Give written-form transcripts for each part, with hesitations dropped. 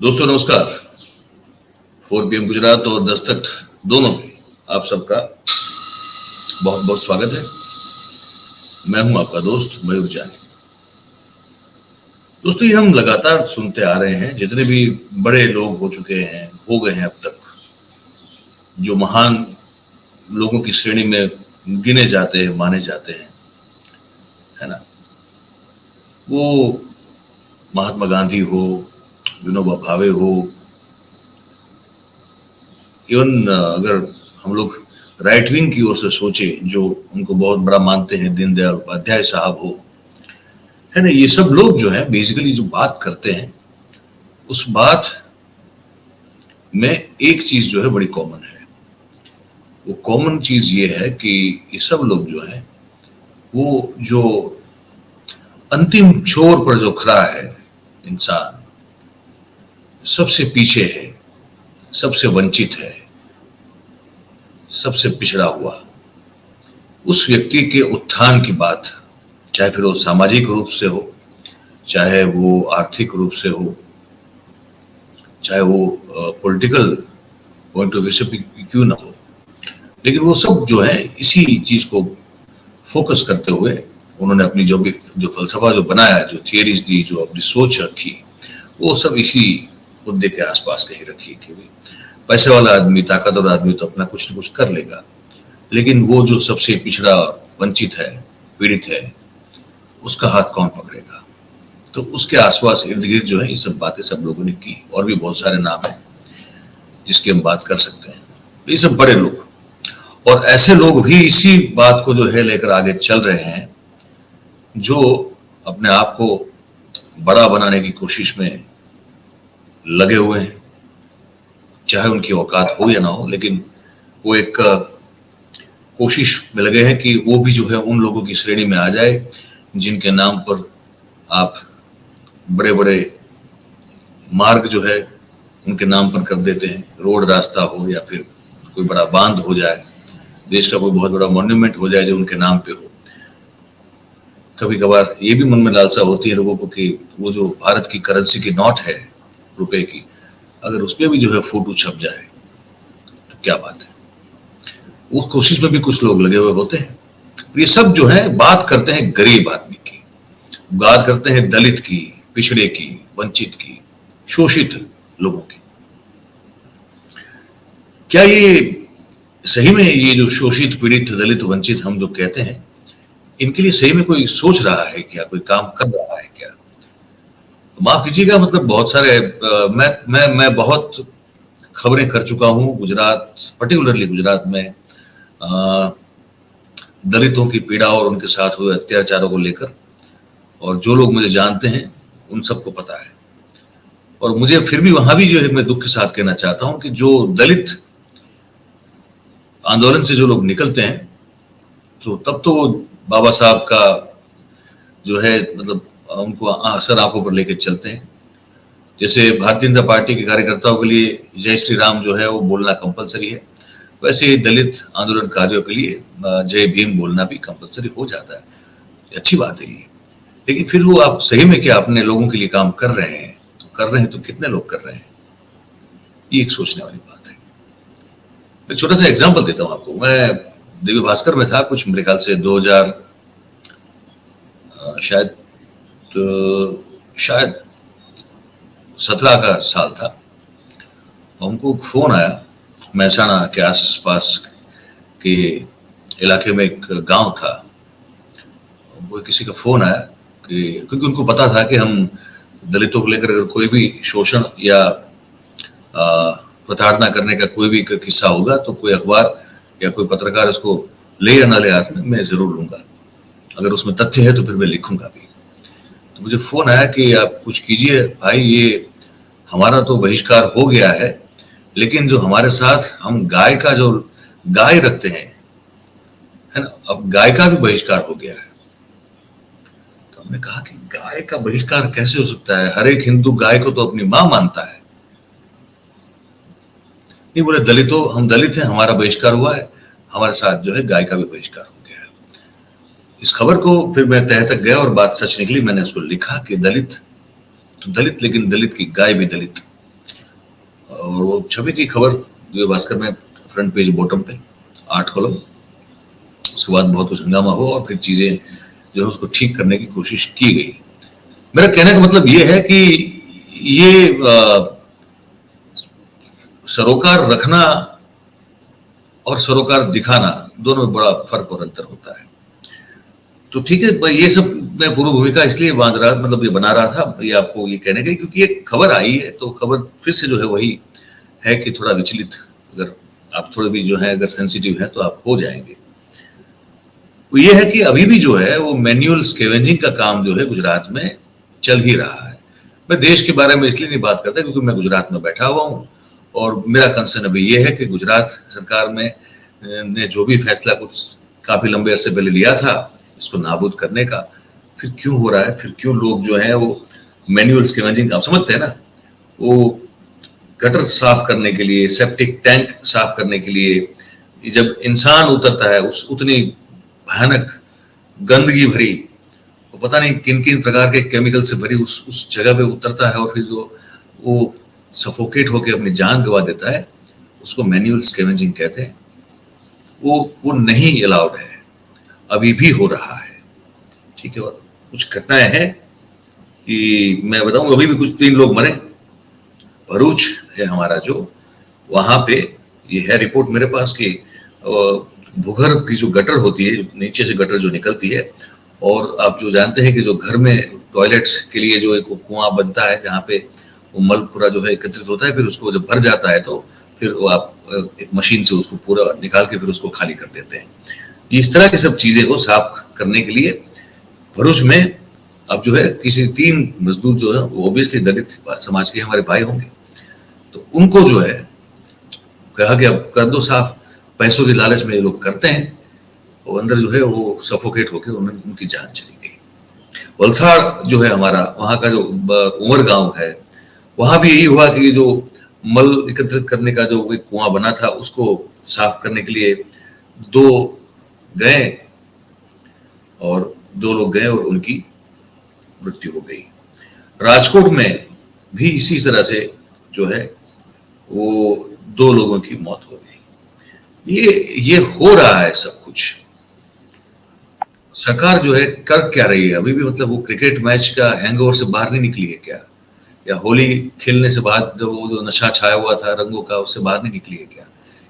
दोस्तों नमस्कार। 4 PM गुजरात और दस्तक दोनों पे आप सबका बहुत बहुत स्वागत है। मैं हूं आपका दोस्त मयूर जानी। दोस्तों ये हम लगातार सुनते आ रहे हैं, जितने भी बड़े लोग हो चुके हैं, हो गए हैं अब तक, जो महान लोगों की श्रेणी में गिने जाते हैं, माने जाते हैं, है ना। वो महात्मा गांधी हो, विनोबा भावे हो, इवन अगर हम लोग राइट विंग की ओर से सोचे, जो उनको बहुत बड़ा मानते हैं, दीनदयाल उपाध्याय साहब हो, है ना। ये सब लोग जो है बेसिकली जो बात करते हैं, उस बात में एक चीज जो है बड़ी कॉमन है। वो कॉमन चीज ये है कि ये सब लोग जो है वो जो अंतिम छोर पर जो खड़ा है इंसान, सबसे पीछे है, सबसे वंचित है, सबसे पिछड़ा हुआ, उस व्यक्ति के उत्थान की बात, चाहे फिर वो सामाजिक रूप से हो, चाहे वो आर्थिक रूप से हो, चाहे वो पॉलिटिकल पॉइंट ऑफ व्यू से क्यों ना हो, लेकिन वो सब जो है इसी चीज को फोकस करते हुए उन्होंने अपनी जो फलसफा जो बनाया, जो थियरीज दी, जो अपनी सोच रखी, वो सब इसी मुद्दे के आसपास कहीं रखी कि पैसे वाला आदमी, ताकतवर आदमी तो अपना कुछ न कुछ कर लेगा, लेकिन वो जो सबसे पिछड़ा, वंचित है, पीड़ित है, उसका हाथ कौन पकड़ेगा। तो उसके आसपास इर्द गिर्द जो है ये सब बातें सब लोगों ने की, और भी बहुत सारे नाम हैं जिसकी हम बात कर सकते हैं। ये सब बड़े लोग और ऐसे लोग भी इसी बात को जो है लेकर आगे चल रहे हैं, जो अपने आप को बड़ा बनाने की कोशिश में लगे हुए हैं, चाहे उनकी औकात हो या ना हो, लेकिन वो एक कोशिश में लगे हैं कि वो भी जो है उन लोगों की श्रेणी में आ जाए जिनके नाम पर आप बड़े बड़े मार्ग जो है उनके नाम पर कर देते हैं। रोड, रास्ता हो, या फिर कोई बड़ा बांध हो जाए, देश का कोई बहुत बड़ा मॉन्यूमेंट हो जाए जो उनके नाम पे हो। कभी कभार ये भी मन में लालसा होती है लोगों को कि वो जो भारत की करेंसी की नोट है रुपए की, अगर उसमें भी जो है फोटो छप जाए तो क्या बात है। उस कोशिश में भी कुछ लोग लगे हुए होते हैं। ये सब जो है बात करते हैं गरीब आदमी की, बात करते हैं दलित की, पिछड़े की, वंचित की, शोषित लोगों की। क्या ये सही में ये जो शोषित, पीड़ित, दलित, वंचित हम जो कहते हैं, इनके लिए सही में कोई सोच रहा है क्या, कोई काम कर रहा है क्या? माफ कीजिएगा, मतलब बहुत सारे मैं बहुत खबरें कर चुका हूँ गुजरात, पर्टिकुलरली गुजरात में दलितों की पीड़ा और उनके साथ हुए अत्याचारों को लेकर, और जो लोग मुझे जानते हैं उन सबको पता है। और मुझे फिर भी वहां भी जो है मैं दुख के साथ कहना चाहता हूं कि जो दलित आंदोलन से जो लोग निकलते हैं, तो तब तो बाबा साहब का जो है मतलब उनको असर आंखों पर लेकर चलते हैं। जैसे भारतीय जनता पार्टी के कार्यकर्ताओं के लिए जय श्री राम जो है वो बोलना कंपलसरी है, वैसे ही दलित आंदोलनकारियों के लिए जय भीम बोलना भी कंपलसरी हो जाता है। अच्छी बात है ये, लेकिन फिर वो आप सही में क्या अपने लोगों के लिए काम कर रहे हैं? तो कर रहे हैं तो कितने लोग कर रहे हैं, ये एक सोचने वाली बात है। मैं छोटा सा एग्जांपल देता हूं आपको। मैं दिव्य भास्कर में था कुछ, मेरे ख्याल से 2000 शायद 17 का साल था। हमको फोन आया, महसाणा के आसपास के इलाके में एक गांव था, वो किसी का फोन आया कि क्योंकि उनको पता था कि हम दलितों को लेकर अगर कोई भी शोषण या प्रताड़ना करने का कोई भी किस्सा होगा तो कोई अखबार या कोई पत्रकार उसको ले या ना ले हाथ में, मैं जरूर लूंगा। अगर उसमें तथ्य है तो फिर मैं लिखूंगा भी। तो मुझे फोन आया कि आप कुछ कीजिए भाई, ये हमारा तो बहिष्कार हो गया है, लेकिन जो हमारे साथ हम गाय का जो गाय रखते हैं, है ना, अब गाय का भी बहिष्कार हो गया है। तो हमने कहा कि गाय का बहिष्कार कैसे हो सकता है? हर एक हिंदू गाय को तो अपनी मां मानता है। नहीं, बोले दलितों, हम दलित हैं, हमारा बहिष्कार हुआ है, हमारे साथ जो है गाय का भी बहिष्कार हो गया है। इस खबर को फिर मैं तह तक गया और बात सच निकली। मैंने उसको लिखा कि दलित तो दलित, लेकिन दलित की गाय भी दलित। और वो छपी थी खबर दिव्य भास्कर में, फ्रंट पेज बॉटम पे 8 कॉलम। उसके बाद बहुत कुछ हंगामा हुआ और फिर चीजें जो है उसको ठीक करने की कोशिश की गई। मेरा कहने का मतलब ये है कि ये सरोकार रखना और सरोकार दिखाना दोनों में बड़ा फर्क और अंतर होता है। तो ठीक है, ये सब मैं पूर्व भूमिका इसलिए बांध रहा, मतलब ये बना रहा था ये आपको ये कहने के लिए, क्योंकि एक खबर आई है तो खबर फिर से जो है वही है कि थोड़ा विचलित, अगर आप थोड़े भी जो है अगर सेंसिटिव है तो आप हो जाएंगे। वो ये है कि अभी भी जो है वो मैन्युअल स्कैवेंजिंग का काम जो है गुजरात में चल ही रहा है। मैं देश के बारे में इसलिए नहीं बात करता क्योंकि मैं गुजरात में बैठा हुआ हूँ और मेरा कंसर्न अभी ये है कि गुजरात सरकार में ने जो भी फैसला कुछ काफी लंबे अरसे पहले लिया था इसको नाबूद करने का, फिर क्यों हो रहा है, फिर क्यों लोग जो है वो मैन्युअल स्कैवेंजिंग, आप समझते हैं ना, वो गटर साफ करने के लिए, सेप्टिक टैंक साफ करने के लिए जब इंसान उतरता है उस उतनी भयानक गंदगी भरी, वो पता नहीं किन किन प्रकार के केमिकल से भरी उस जगह पे उतरता है और फिर जो वो सफोकेट होकर अपनी जान गंवा देता है, उसको मैन्युअल स्कैवेंजिंग कहते हैं। वो नहीं अलाउड है, अभी भी हो रहा है। ठीक है, और कुछ घटनाएं हैं कि मैं बताऊं, अभी भी कुछ 3 लोग मरे। भरूच है हमारा जो, वहां पे ये है रिपोर्ट मेरे पास कि भूगर्भ की जो गटर होती है, नीचे से गटर जो निकलती है, और आप जो जानते हैं कि जो घर में टॉयलेट के लिए जो एक कुआं बनता है जहाँ पे वो मल पूरा जो है एकत्रित होता है, फिर उसको जब भर जाता है तो फिर वो आप एक मशीन से उसको पूरा निकाल के फिर उसको खाली कर देते हैं। इस तरह की सब चीजें को साफ करने के लिए भरूच में अब जो है किसी 3 मजदूर जो है वो ऑब्वियसली दलित समाज के हमारे भाई होंगे, तो उनको जो है कहा कि अब कर दो साफ। पैसों की लालच में ये लोग करते हैं, वो अंदर जो है वो सफोकेट होकर उनकी जान चली गई। वलसाड़ जो है हमारा, वहां का जो उमर गांव है, वहां भी यही हुआ कि जो मल एकत्रित करने का जो एक कुआं बना था उसको साफ करने के लिए 2 गए और 2 लोग गए और उनकी मृत्यु हो गई। राजकोट में भी इसी तरह से जो है वो 2 लोगों की मौत हो गई। ये हो रहा है सब कुछ। सरकार जो है कर क्या रही है अभी भी, मतलब वो क्रिकेट मैच का हैंगओवर से बाहर नहीं निकली है क्या, या होली खेलने से बाद जो वो जो नशा छाया हुआ था रंगों का उससे बाहर नहीं निकली है क्या?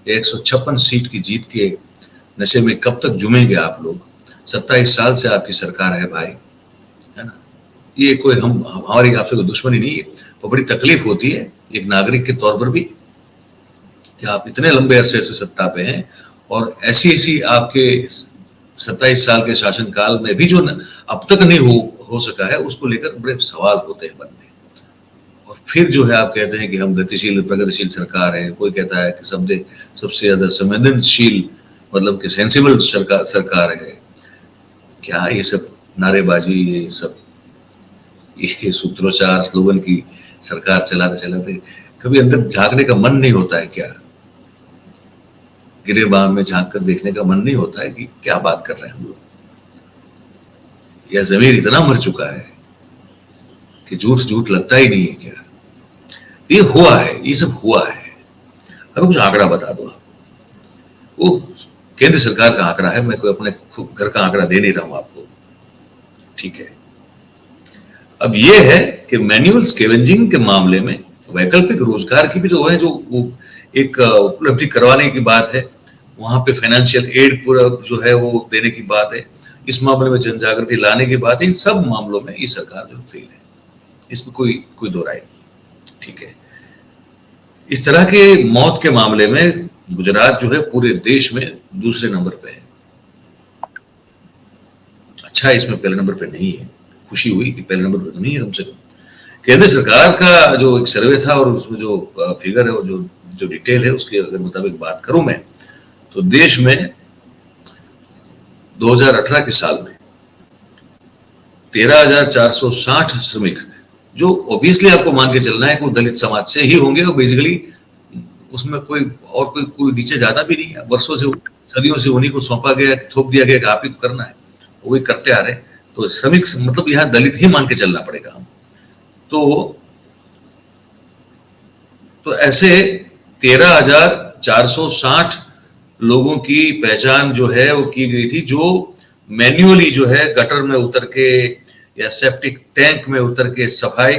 156 सीट की जीत के नशे में कब तक जुमेंगे आप लोग? 27 साल से आपकी सरकार है भाई, है ना। ये कोई हमारी आपसे कोई दुश्मनी नहीं है, वो बड़ी तकलीफ होती है एक नागरिक के तौर पर भी कि आप इतने लंबे अरसे से सत्ता पे हैं और ऐसी आपके 27 साल के शासनकाल में भी जो अब तक नहीं हो सका है उसको लेकर बड़े सवाल होते हैं मन में। और फिर जो है आप कहते हैं कि हम गतिशील प्रगतिशील सरकार है, कोई कहता है कि सबसे ज्यादा संवेदनशील मतलब कि सेंसिबल सरकार है। क्या ये सब नारेबाजी, ये सूत्रोच्चार स्लोगन की सरकार चलाते चलाते कभी अंदर झांकने का मन नहीं होता है क्या? गिरेबान में झांक कर देखने का मन नहीं होता है कि क्या बात कर रहे हैं हम लोग? या जमीर इतना मर चुका है कि झूठ झूठ लगता ही नहीं है क्या? ये हुआ है, ये सब हुआ है। अब कुछ आंकड़ा बता दो आपको, वो केंद्र सरकार का आंकड़ा है, मैं कोई अपने घर का आंकड़ा दे नहीं रहा हूं आपको, ठीक है। अब ये है कि मैन्युअल स्कैवेंजिंग के मामले में वैकल्पिक रोजगार की भी जो है, जो वो एक उपलब्धि करवाने की बात है, वहां पे फाइनेंशियल एड पूरा जो है वो देने की बात है, इस मामले में जन जागृति लाने की बात है। इन सब मामलों में ये सरकार जो फेल है, इसमें कोई दो राय नहीं, ठीक है। इस तरह के मौत के मामले में गुजरात जो है पूरे देश में दूसरे नंबर पे है। अच्छा, इसमें पहले नंबर पे नहीं है, खुशी हुई कि पहले नंबर पे तो नहीं है कम से कम। केंद्र सरकार का जो एक सर्वे था और उसमें जो फिगर है और जो डिटेल है उसके अगर मुताबिक बात करूं मैं, तो देश में 2018 के साल में 13,460 श्रमिक, जो ऑब्वियसली आपको मान के चलना है कि वो दलित समाज से ही होंगे और बेसिकली उसमें कोई नीचे जाता भी नहीं है। वर्षों से सदियों से उन्हीं को सौंपा गया, थोप दिया गया कि आप ही को करना है, वही करते आ रहे। तो श्रमिक मतलब यहाँ दलित ही मान के चलना पड़ेगा हम। तो तो ऐसे 13,460 लोगों की पहचान जो है वो की गई थी, जो मैन्युअली जो है गटर में उतर के या सेप्टिक टैंक में उतर के सफाई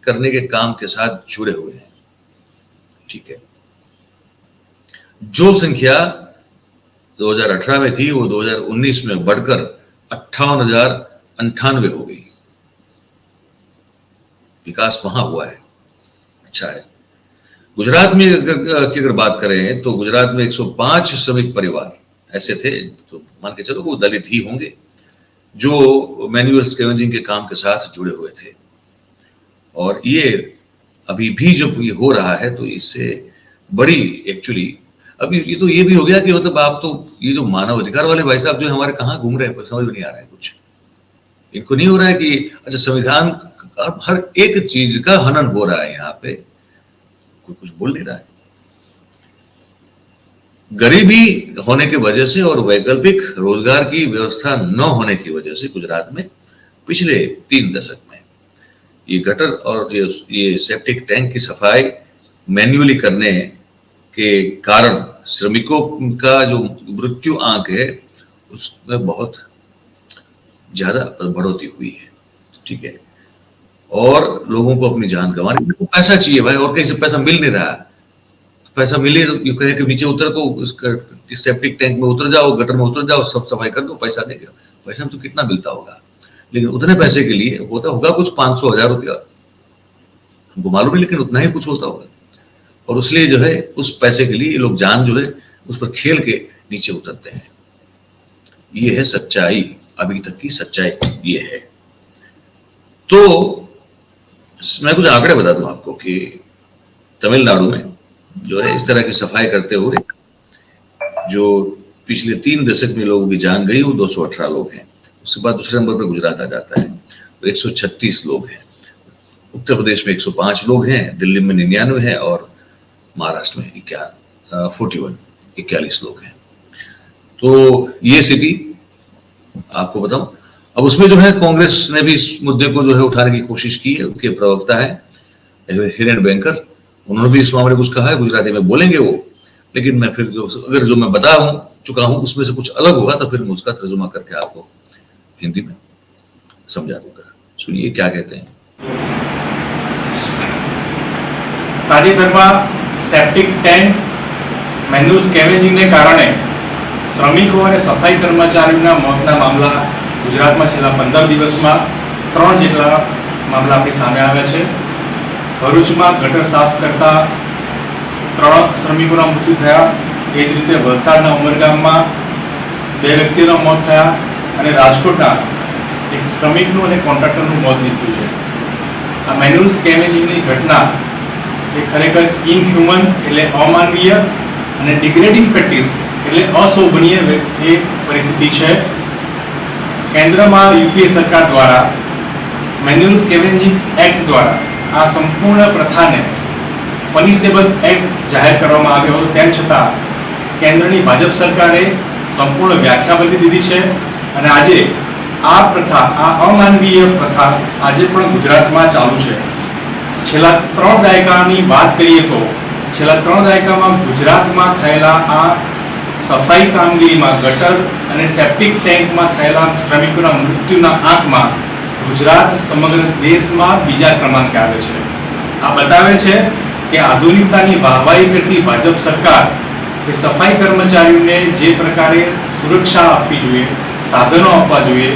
करने के काम के साथ जुड़े हुए हैं। ठीक है, जो संख्या 2018 में थी वो 2019 में बढ़कर 58,098 हो गई। विकास वहां हुआ है, अच्छा है। गुजरात में अगर बात करें तो गुजरात में 105 श्रमिक परिवार ऐसे थे, तो मान के चलो वो दलित ही होंगे, जो मैनुअल स्कैवेंजिंग के काम के साथ जुड़े हुए थे। और ये अभी भी जब ये हो रहा है तो इससे बड़ी एक्चुअली अभी ये भी हो गया कि मतलब आप तो ये जो मानव अधिकार वाले भाई साहब जो हमारे कहाँ घूम रहे हैं, समझ में नहीं आ रहा है कुछ। इनको नहीं हो रहा है कि अच्छा संविधान हर एक चीज का हनन हो रहा है, यहाँ पे कोई कुछ बोल नहीं रहा है। गरीबी होने की वजह से और वैकल्पिक रोजगार की व्यवस्था न होने की वजह से गुजरात में पिछले 3 दशक में ये गटर और ये सेप्टिक टैंक की सफाई मैन्युअली करने के कारण श्रमिकों का जो मृत्यु आंक है उसमें बहुत ज्यादा बढ़ोतरी हुई है। ठीक है, और लोगों को अपनी जान गंवानी, पैसा चाहिए भाई, और कहीं से पैसा मिल नहीं रहा। पैसा मिले तो ये कहे कि नीचे उतर को सेप्टिक टैंक में उतर जाओ, गटर में उतर जाओ, सब सफाई कर दो, पैसा देंगे। पैसा तो कितना मिलता होगा, लेकिन उतने पैसे के लिए होता होगा कुछ 500-1000 रुपया, हमको मालूम है, लेकिन उतना ही कुछ होता होगा। और इसलिए जो है उस पैसे के लिए ये लोग जान जो है उस पर खेल के नीचे उतरते हैं। ये है सच्चाई, अभी तक की सच्चाई ये है। तो मैं कुछ आंकड़े बता दूं आपको कि तमिलनाडु में जो है इस तरह की सफाई करते हुए जो पिछले 3 दशक में लोगों की जान गई वो 218 लोग हैं। उसके बाद दूसरे नंबर पर गुजरात आ जाता है, तो 136 लोग हैं। उत्तर प्रदेश में 105 लोग हैं, दिल्ली में 99 है और महाराष्ट्र में 41 लोग हैं। तो ये स्थिति आपको बताऊं। अब उसमें जो है कांग्रेस ने भी इस मुद्दे को जो है उठाने की कोशिश की है। उनके प्रवक्ता है हिरेन बैंकर, उन्होंने भी इस मामले में कुछ कहा है, गुजराती में बोलेंगे वो, लेकिन मैं फिर अगर जो मैं बता चुका हूं उसमें से कुछ अलग होगा तो फिर मैं उसका तर्जुमा करके आपको हिंदी में समझा दूंगा। सुनिए क्या कहते हैं। તાજેતરમાં સેપ્ટિક ટેન્ક મેન્યુઅલ સ્કેવેન્જિંગને કારણે શ્રમિકો અને સફાઈ કર્મચારીઓના મોતના મામલા ગુજરાતમાં છેલ્લા 15 દિવસમાં 3 જેટલા મામલા આપણી સામે આવ્યા છે। ભરૂચમાં ગટર સાફ કરતા 3 શ્રમિકોના મૃત્યુ થયા। એ જ રીતે વલસાડના ઉમરગામમાં 2 વ્યક્તિઓના મોત થયા અને રાજકોટના એક શ્રમિકનું અને કોન્ટ્રાક્ટરનું મોત નીપજ્યું છે। આ મેન્યુઅલ સ્કેવેન્જિંગની ઘટના એ ખરેખર ઇનહ્યુમન એટલે અમાનવીય અને ડિગ્રેડિંગ પ્રેક્ટિસ એટલે અશોભનીય એ પરિસ્થિતિ છે। કેન્દ્રમાં યુપીએ સરકાર દ્વારા મેન્યુઅલ સ્કેવેન્જિંગ એક્ટ દ્વારા આ સંપૂર્ણ પ્રથાને પનિશેબલ એક્ટ જાહેર કરવામાં આવ્યો હતો, તેમ છતાં કેન્દ્રની ભાજપ સરકારે સંપૂર્ણ વ્યાખ્યાબંધી દીધી છે અને આજે આ પ્રથા, આ અમાનવીય પ્રથા આજે પણ ગુજરાતમાં ચાલુ છે। છેલ્લા 3 દાયકાની વાત કરીએ તો છેલ્લા 3 દાયકામાં ગુજરાતમાં થયેલા આ સફાઈ કામગીરીમાં ગટર અને સેપ્ટિક ટેન્કમાં થયેલા શ્રમિકોના મૃત્યુના આંકમાં ગુજરાત સમગ્ર દેશમાં બીજા ક્રમાંકે આવે છે। આ બતાવે છે કે આધુનિકતાની વાહવાહી કરતી ભાજપ સરકાર એ સફાઈ કર્મચારીઓને જે પ્રકારે સુરક્ષા આપવી જોઈએ, સાધનો આપવા જોઈએ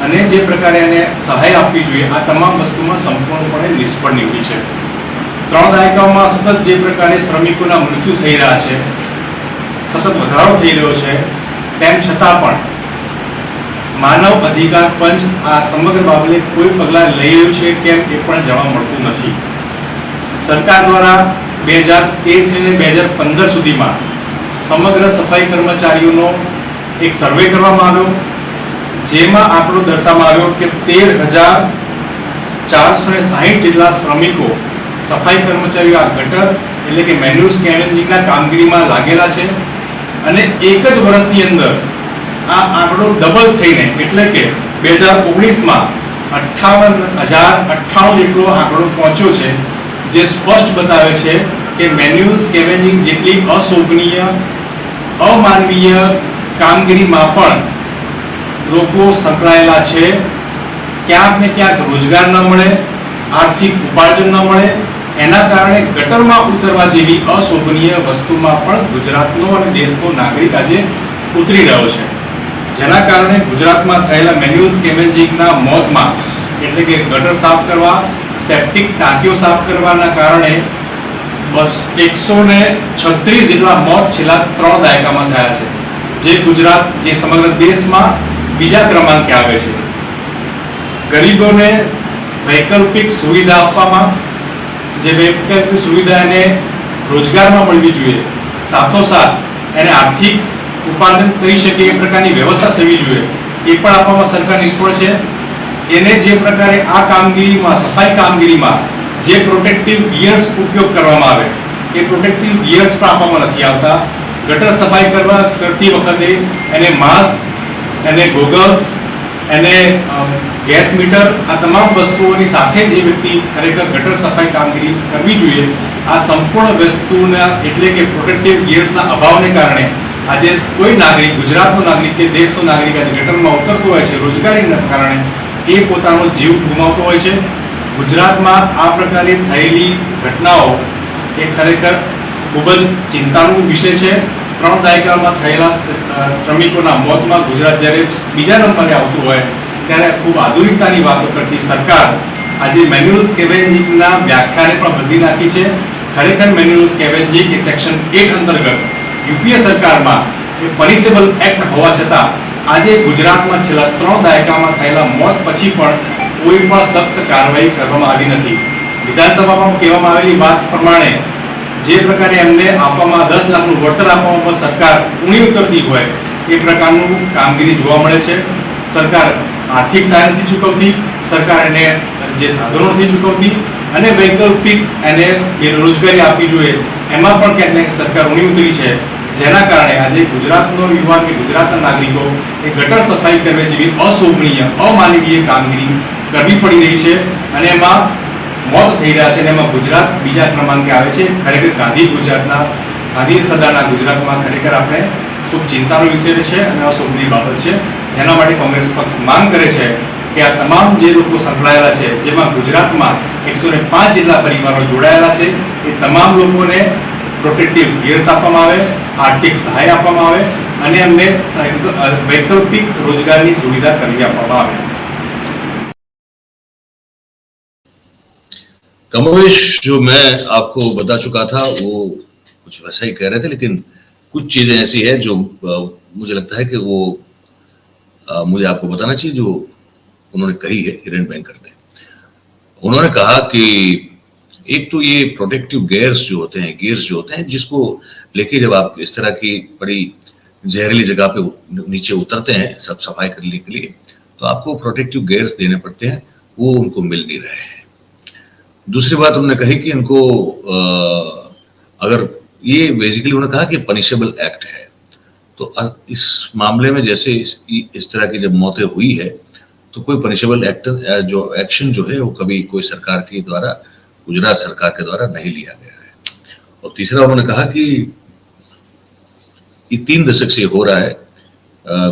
અને જે પ્રકારે એને સહાય આપવી જોઈએ, આ તમામ વસ્તુમાં સંપૂર્ણપણે નિષ્ફળ નીવડી છે। 3 દાયકાઓમાં સતત જે પ્રકારે શ્રમિકોના મૃત્યુ થઈ રહ્યા છે, સતત વધારો થઈ રહ્યો છે, તેમ છતાં પણ માનવ અધિકાર પંચ આ સમગ્ર બાબતે કોઈ પગલાં લઈ રહ્યું છે કેમ એ પણ જાણવા મળતું નથી। સરકાર દ્વારા 2013 થી 2015 સુધીમાં સમગ્ર સફાઈ કર્મચારીઓનો એક સર્વે કરવામાં આવ્યો, જેમાં આંકડો દર્શાવવામાં આવ્યો કે 13,460 જેટલા શ્રમિકો સફાઈ કર્મચારીઓ આ ગટર એટલે કે મેન્યુઅલ સ્કેવેન્જિંગના કામગીરીમાં लागेला છે અને એક જ વર્ષની અંદર આ આંકડો ડબલ થઈને એટલે કે 2019માં 58,098 જેટલો આંકડો પહોંચ્યો છે, જે સ્પષ્ટ બતાવે છે કે મેન્યુઅલ સ્કેવેન્જિંગ જેટલી અશોભનીય અમાનવીય કામગીરીમાં પણ લોકો સંકળાયેલા છે. ક્યાંક ને ક્યાંક રોજગાર ન મળે, આર્થિક ઉપાર્જન ન મળે, એના કારણે ગટરમાં ઉતરવા જેવી અશોભનીય વસ્તુમાં પણ ગુજરાતનો અને દેશનો નાગરિક આજે ઉતરી રહ્યો છે. જેના કારણે ગુજરાતમાં થયેલા મેન્યુઅલ સ્કેવેન્જિંગના મોતમાં, એટલે કે ગટર સાફ કરવા, સેપ્ટિક ટાંકીઓ સાફ કરવાના કારણે બસ 136 જેટલા મોત છેલ્લા 3 દાયકામાં થયા છે, જે ગુજરાત, જે સમગ્ર દેશમાં બીજા ક્રમાંકે આવે છે. ગરીબોને વૈકલ્પિક સુવિધા આપવામાં, જે વૈકલ્પિક સુવિધા એને રોજગારમાં મળવી જોઈએ, સાથોસાથ એને આર્થિક ઉપાર્જન કરી શકે એ પ્રકારની વ્યવસ્થા થવી જોઈએ, એ પણ આપવામાં સરકાર નિષ્ફળ છે. એને જે પ્રકારે આ કામગીરીમાં, સફાઈ કામગીરીમાં જે પ્રોટેક્ટિવ ગિયર્સ ઉપયોગ કરવામાં આવે, એ પ્રોટેક્ટિવ ગિયર્સ પણ આપવામાં નથી આવતા. ગટર સફાઈ કરતી વખતે એને માસ્ક, એને ગોગલ્સ, એને ગેસ મીટર, આ તમામ વસ્તુઓની સાથે જ એ વ્યક્તિ ખરેખર ગટર સફાઈ કામગીરી કરવી જોઈએ. આ સંપૂર્ણ વસ્તુના, એટલે કે પ્રોટેક્ટિવ ગિયર્સના અભાવને કારણે આજે કોઈ નાગરિક, ગુજરાતનો નાગરિક કે દેશનો નાગરિક આજે ગટરમાં ઉતરતો હોય છે, રોજગારીના કારણે એ પોતાનો જીવ ગુમાવતો હોય છે. ગુજરાતમાં આ પ્રકારે થયેલી ઘટનાઓ એ ખરેખર ખૂબ જ ચિંતાનો વિષય છે. 3 દાયકામાં થયેલા શ્રમિકોના મોતમાં ગુજરાત જ્યારે બીજા નંબરે આવતું હોય, ત્યારે ખૂબ આધુનિકતાની વાતો કરતી સરકાર આજે મેન્યુઅલ સ્કેવેન્જિંગના વ્યાખ્યાને પણ બદલી નાખી છે. ખરેખર મેન્યુઅલ સ્કેવેન્જિંગ એ સેક્શન 8 અંતર્ગત યુપીએ સરકારમાં એ પનિશેબલ એક્ટ હોવા છતાં આજે ગુજરાતમાં છેલ્લા 3 દાયકામાં થયેલા મોત પછી પણ કોઈ પણ સખ્ત કાર્યવાહી કરવામાં આવી નથી. વિધાનસભામાં કહેવામાં આવેલી વાત પ્રમાણે જે પ્રકારે એમને આપવામાં 10 લાખનું વળતર આપવામાં પણ સરકાર ઊણી ઉતરતી હોય એ પ્રકારનું કામગીરી જોવા મળે છે. સરકાર આર્થિક સહાય નથી ચૂકવતી, સરકાર એને જે સાધનો નથી ચૂકવતી, અને વૈકલ્પિક એને રોજગારી આપવી જોઈએ એમાં પણ ક્યાંક ને સરકાર ઊણી ઉતરી છે. જેના કારણે આજે ગુજરાતનો યુવા કે ગુજરાતના નાગરિકો એ ગટર સફાઈ કરવા જેવી અશોભનીય, અમાનવીય કામગીરી કરવી પડી રહી છે, અને એમાં મોત થઈ રહ્યા છે, અને એમાં ગુજરાત બીજા ક્રમાંકે આવે છે. ખરેખર ગાંધી સદાના ગુજરાતમાં ખરેખર આપણે ખૂબ ચિંતાનો વિષય છે અને અશોભનીય બાબત છે. જેના માટે કોંગ્રેસ પક્ષ માંગ કરે છે કે આ તમામ જે લોકો સંકળાયેલા છે, જેમાં ગુજરાતમાં 105 જેટલા પરિવારો જોડાયેલા છે, એ તમામ લોકોને પ્રોટેક્ટિવ ગિયર્સ આપવામાં આવે, આર્થિક સહાય આપવામાં આવે, અને એમને વૈકલ્પિક રોજગારની સુવિધા કરી આપવામાં આવે. कमोवेश जो मैं आपको बता चुका था वो कुछ वैसा ही कह रहे थे, लेकिन कुछ चीजें ऐसी है जो मुझे लगता है कि वो मुझे आपको बताना चाहिए, जो उन्होंने कही है हिरेन बैंकर ने. उन्होंने कहा कि एक तो ये प्रोटेक्टिव गियर्स जो होते हैं, जिसको लेके जब आप इस तरह की बड़ी जहरीली जगह पे नीचे उतरते हैं सब सफाई करने के लिए, तो आपको प्रोटेक्टिव गियर्स देने पड़ते हैं, वो उनको मिल नहीं रहे हैं. दूसरी बात उन्होंने कही कि इनको अगर ये बेसिकली उन्होंने कहा कि पनिशेबल एक्ट है, तो इस मामले में जैसे इस तरह की जब मौतें हुई है, तो कोई पनिशेबल एक्ट जो एक्शन जो है वो कभी कोई सरकार के द्वारा, गुजरात सरकार के द्वारा नहीं लिया गया है. और तीसरा उन्होंने कहा कि ये 3 दशक से हो रहा है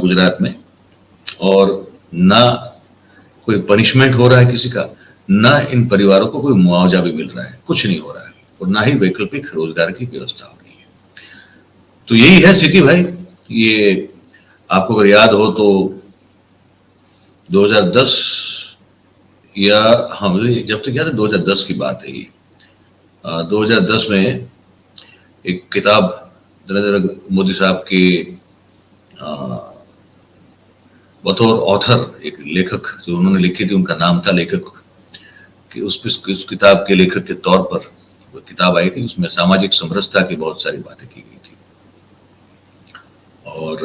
गुजरात में, और ना कोई पनिशमेंट हो रहा है किसी का, ना इन परिवारों को कोई मुआवजा भी मिल रहा है, कुछ नहीं हो रहा है, और ना ही वैकल्पिक रोजगार की व्यवस्था हो रही है. तो यही है स्थिति भाई. ये आपको अगर याद हो तो 2010 या हाँ, जब तक याद है 2010 की बात है ये. 2010 में एक किताब नरेंद्र मोदी साहब के बतौर ऑथर, एक लेखक जो उन्होंने लिखी थी, उनका नाम था लेखक, कि उस किताब के लेखक के तौर पर वो किताब आई थी. उसमें सामाजिक समरसता की बहुत सारी बातें की गई थी, और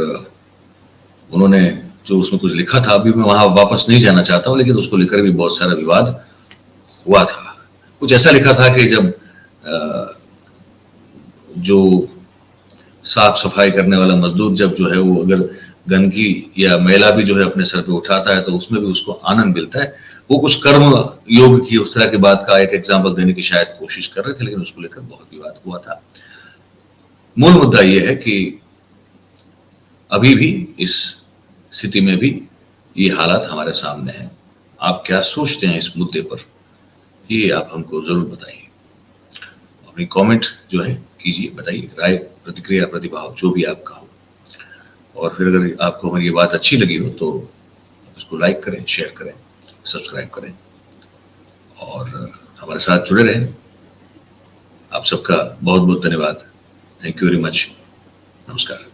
उन्होंने जो उसमें कुछ लिखा था, अभी मैं वहां वापस नहीं जाना चाहता हूं, लेकिन उसको लेकर भी बहुत सारा विवाद हुआ था. कुछ ऐसा लिखा था कि जब जो साफ सफाई करने वाला मजदूर जब जो है वो अगर गंदगी या मैला भी जो है अपने सर पे उठाता है, तो उसमें भी उसको आनंद मिलता है, वो कुछ कर्म योग की उस तरह की बात का एक एग्जाम्पल देने की शायद कोशिश कर रहे थे, लेकिन उसको लेकर बहुत विवाद हुआ था। मूल मुद्दा ये है कि अभी भी इस स्थिति में भी ये हालात हमारे सामने हैं। आप क्या सोचते हैं इस मुद्दे पर, ये आप हमको जरूर बताइए। अपनी कमेंट जो है कीजिए, बताइए, राय, प्रतिक्रिया, प्रतिभाव जो भी आपका हो। और फिर अगर आपको हमारी ये बात अच्छी लगी हो तो इसको लाइक करें, शेयर करें, सब्सक्राइब करें और हमारे साथ जुड़े रहें। आप सबका बहुत बहुत धन्यवाद। Thank you very much. नमस्कार।